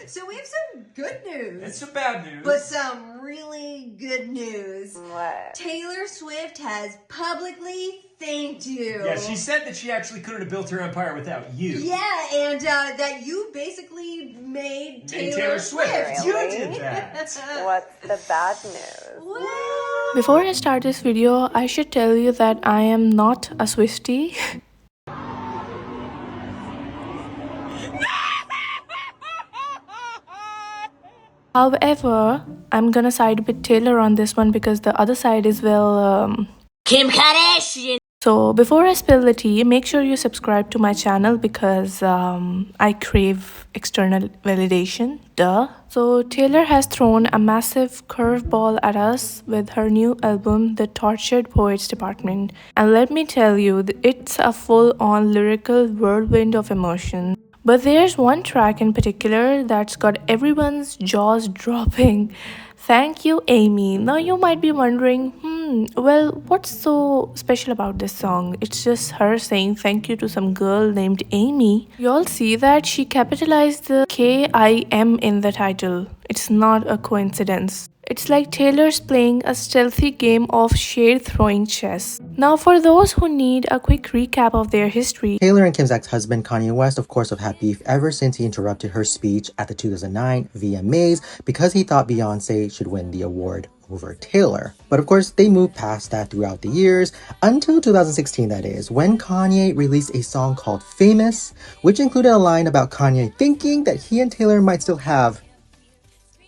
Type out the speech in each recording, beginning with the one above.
So we have some good news. And some bad news. But some really good news. What? Taylor Swift has publicly thanked you. Yeah, she said that she actually couldn't have built her empire without you. Yeah, and that you basically made Taylor Swift. Really? You did that. What's the bad news? Well, Before I start this video, I should tell you that I am not a Swiftie. However, I'm gonna side with Taylor on this one because the other side is, well, Kim Kardashian. So before I spill the tea, make sure you subscribe to my channel because I crave external validation. Duh. So Taylor has thrown a massive curveball at us with her new album, The Tortured Poets Department. And let me tell you, it's a full-on lyrical whirlwind of emotion. But there's one track in particular that's got everyone's jaws dropping. Thank You, Amy. Now you might be wondering, well, what's so special about this song? It's just her saying thank you to some girl named Amy. Y'all see that she capitalized the K-I-M in the title. It's not a coincidence. It's like Taylor's playing a stealthy game of shade-throwing chess. Now for those who need a quick recap of their history. Taylor and Kim's ex-husband Kanye West, of course, have had beef ever since he interrupted her speech at the 2009 VMAs because he thought Beyonce should win the award over Taylor. But of course, they moved past that throughout the years, until 2016 that is, when Kanye released a song called Famous, which included a line about Kanye thinking that he and Taylor might still have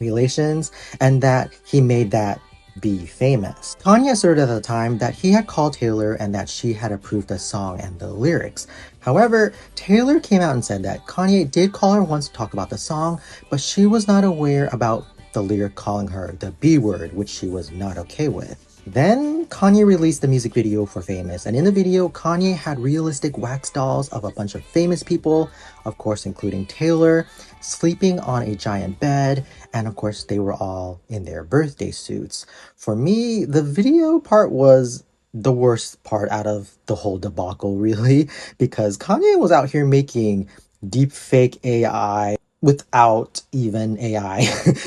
relations and that he made that be famous. Kanye asserted at the time that he had called Taylor and that she had approved the song and the lyrics. However, Taylor came out and said that Kanye did call her once to talk about the song, but she was not aware about the lyric calling her the B word, which she was not okay with. Then Kanye released the music video for Famous, and in the video, Kanye had realistic wax dolls of a bunch of famous people, of course including Taylor, sleeping on a giant bed, and of course they were all in their birthday suits. For me, the video part was the worst part out of the whole debacle, really, because Kanye was out here making deep fake AI without even AI.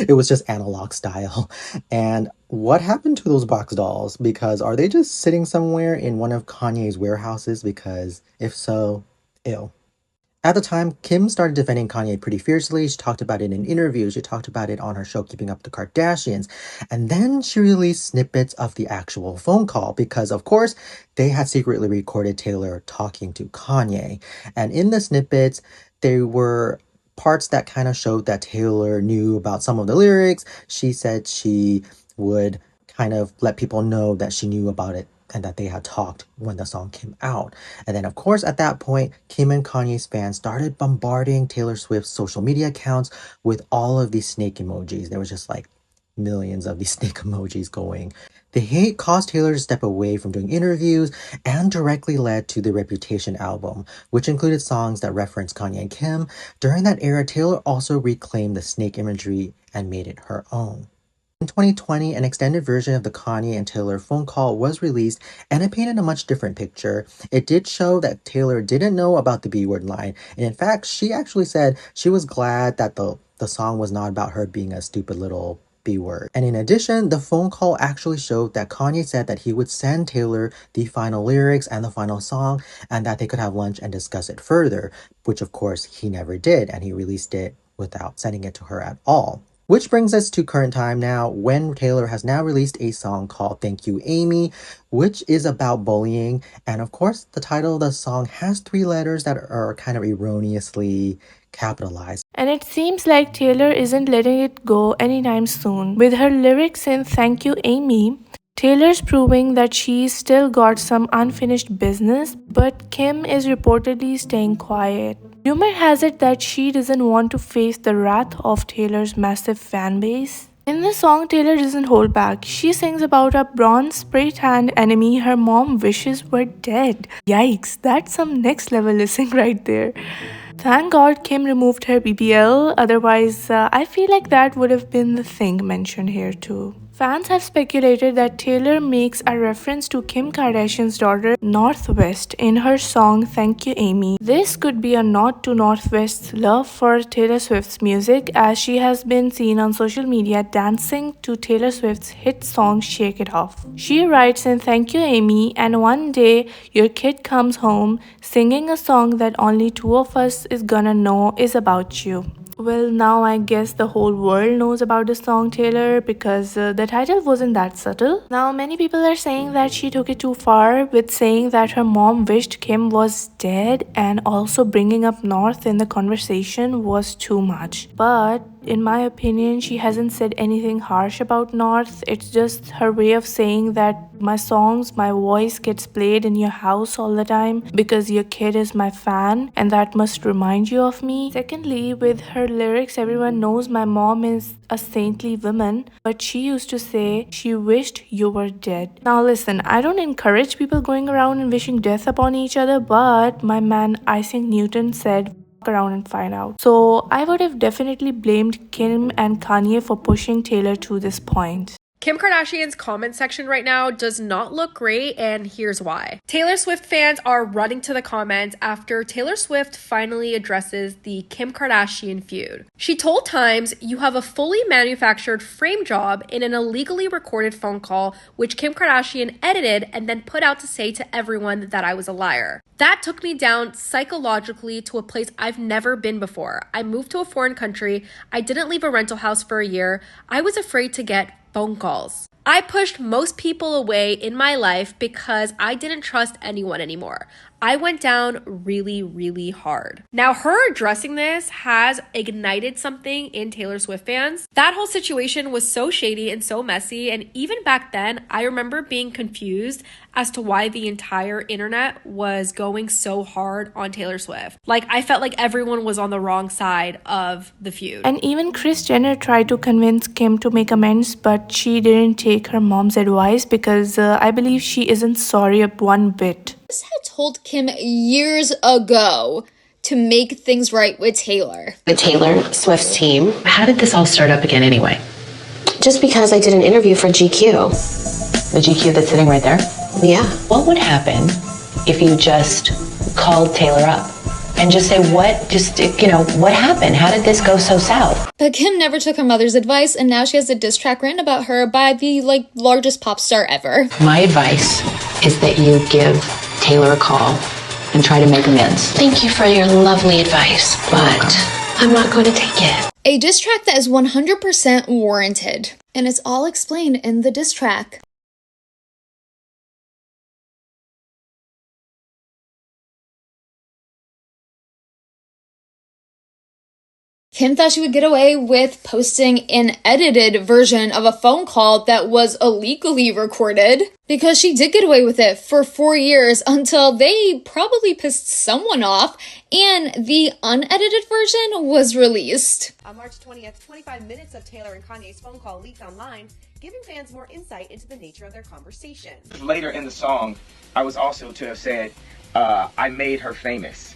It was just analog style. And what happened to those box dolls? Because are they just sitting somewhere in one of Kanye's warehouses? Because if so, ew. At the time, Kim started defending Kanye pretty fiercely. She talked about it in interviews. She talked about it on her show, Keeping Up with the Kardashians. And then she released snippets of the actual phone call because, of course, they had secretly recorded Taylor talking to Kanye. And in the snippets, they were parts that kind of showed that Taylor knew about some of the lyrics. She said she would kind of let people know that she knew about it and that they had talked when the song came out. And then, of course, at that point, Kim and Kanye's fans started bombarding Taylor Swift's social media accounts with all of these snake emojis. There was just like millions of these snake emojis going. The hate caused Taylor to step away from doing interviews and directly led to the Reputation album, which included songs that referenced Kanye and Kim. During that era, Taylor also reclaimed the snake imagery and made it her own. In 2020, an extended version of the Kanye and Taylor phone call was released, and it painted a much different picture. It did show that Taylor didn't know about the B-word line, and in fact, she actually said she was glad that the song was not about her being a stupid little B-word. And in addition, the phone call actually showed that Kanye said that he would send Taylor the final lyrics and the final song, and that they could have lunch and discuss it further, which of course he never did, and he released it without sending it to her at all. Which brings us to current time now, when Taylor has now released a song called Thank You, Amy, which is about bullying. And of course, the title of the song has 3 letters that are kind of erroneously capitalized. And it seems like Taylor isn't letting it go anytime soon. With her lyrics in Thank You, Amy, Taylor's proving that she's still got some unfinished business, but Kim is reportedly staying quiet. Rumor has it that she doesn't want to face the wrath of Taylor's massive fan base. In the song, Taylor doesn't hold back. She sings about a bronze spray-tanned enemy her mom wishes were dead. Yikes, that's some next level listening right there. Thank God Kim removed her BBL, otherwise I feel like that would have been the thing mentioned here too. Fans have speculated that Taylor makes a reference to Kim Kardashian's daughter Northwest in her song Thank You Amy. This could be a nod to Northwest's love for Taylor Swift's music, as she has been seen on social media dancing to Taylor Swift's hit song Shake It Off. She writes in Thank You Amy, and one day your kid comes home singing a song that only two of us is gonna know is about you. Well, now I guess the whole world knows about the song Taylor, because the title wasn't that subtle. Now, many people are saying that she took it too far with saying that her mom wished Kim was dead, and also bringing up North in the conversation was too much. But in my opinion, she hasn't said anything harsh about North. It's just her way of saying that my songs, my voice gets played in your house all the time because your kid is my fan, and that must remind you of me. Secondly, with her lyrics, everyone knows my mom is a saintly woman, but she used to say she wished you were dead. Now listen, I don't encourage people going around and wishing death upon each other, but my man Isaac Newton said around and find out. So I would have definitely blamed Kim and Kanye for pushing Taylor to this point. Kim Kardashian's comment section right now does not look great, and here's why. Taylor Swift fans are running to the comments after Taylor Swift finally addresses the Kim Kardashian feud. She told Times, "You have a fully manufactured frame job in an illegally recorded phone call, which Kim Kardashian edited and then put out to say to everyone that I was a liar. That took me down psychologically to a place I've never been before. I moved to a foreign country. I didn't leave a rental house for a year. I was afraid to get phone calls. I pushed most people away in my life because I didn't trust anyone anymore. I went down really, really hard." Now, her addressing this has ignited something in Taylor Swift fans. That whole situation was so shady and so messy, and even back then, I remember being confused as to why the entire internet was going so hard on Taylor Swift. Like, I felt like everyone was on the wrong side of the feud. And even Kris Jenner tried to convince Kim to make amends, but she didn't take her mom's advice because I believe she isn't sorry one bit. Kris had told Kim years ago to make things right with Taylor. The Taylor Swift's team. How did this all start up again anyway? Just because I did an interview for GQ. The GQ that's sitting right there? Yeah. What would happen if you just called Taylor up and just say, what happened? How did this go so south? But Kim never took her mother's advice, and now she has a diss track written about her by the largest pop star ever. My advice is that you give Taylor a call and try to make amends. Thank you for your lovely advice, but I'm not going to take it. A diss track that is 100% warranted, and it's all explained in the diss track. Kim thought she would get away with posting an edited version of a phone call that was illegally recorded, because she did get away with it for 4 years until they probably pissed someone off and the unedited version was released. On March 20th, 25 minutes of Taylor and Kanye's phone call leaked online, giving fans more insight into the nature of their conversation. Later in the song, I was also to have said, I made her famous.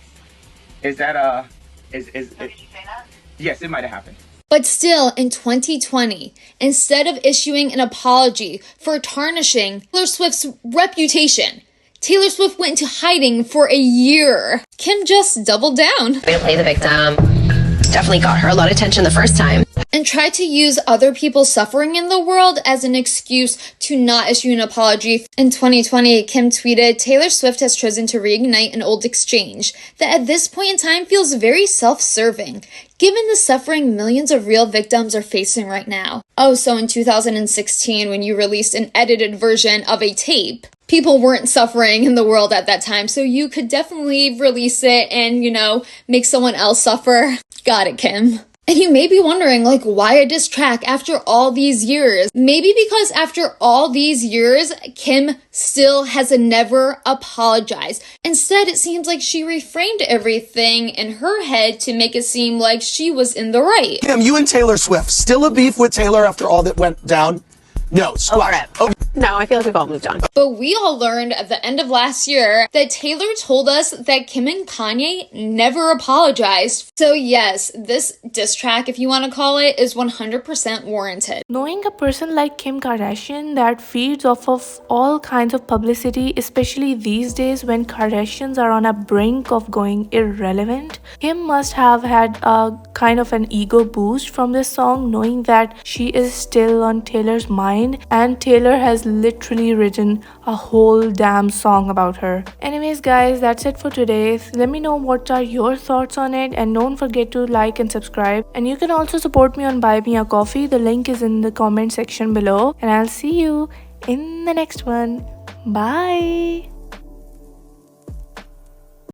Is that, did you say that? Yes, it might have happened. But still, in 2020, instead of issuing an apology for tarnishing Taylor Swift's reputation, Taylor Swift went into hiding for a year. Kim just doubled down. Way to play the victim. Definitely got her a lot of attention the first time. And tried to use other people's suffering in the world as an excuse to not issue an apology. In 2020, Kim tweeted, "Taylor Swift has chosen to reignite an old exchange that at this point in time feels very self-serving, given the suffering millions of real victims are facing right now." Oh, so in 2016, when you released an edited version of a tape, people weren't suffering in the world at that time, so you could definitely release it and, make someone else suffer. Got it, Kim. And you may be wondering, why a diss track after all these years? Maybe because after all these years, Kim still has never apologized. Instead, it seems like she reframed everything in her head to make it seem like she was in the right. Kim, you and Taylor Swift, still a beef with Taylor after all that went down? No, squash. Over it. Okay. No, I feel like we've all moved on. But we all learned at the end of last year that Taylor told us that Kim and Kanye never apologized. So yes, this diss track, if you want to call it, is 100% warranted. Knowing a person like Kim Kardashian that feeds off of all kinds of publicity, especially these days when Kardashians are on a brink of going irrelevant, Kim must have had a kind of an ego boost from this song, knowing that she is still on Taylor's mind and Taylor has literally written a whole damn song about her. Anyways guys, that's it for today. Let me know what are your thoughts on it, and don't forget to like and subscribe, and you can also support me on Buy Me a Coffee. The link is in the comment section below, and I'll see you in the next one. Bye.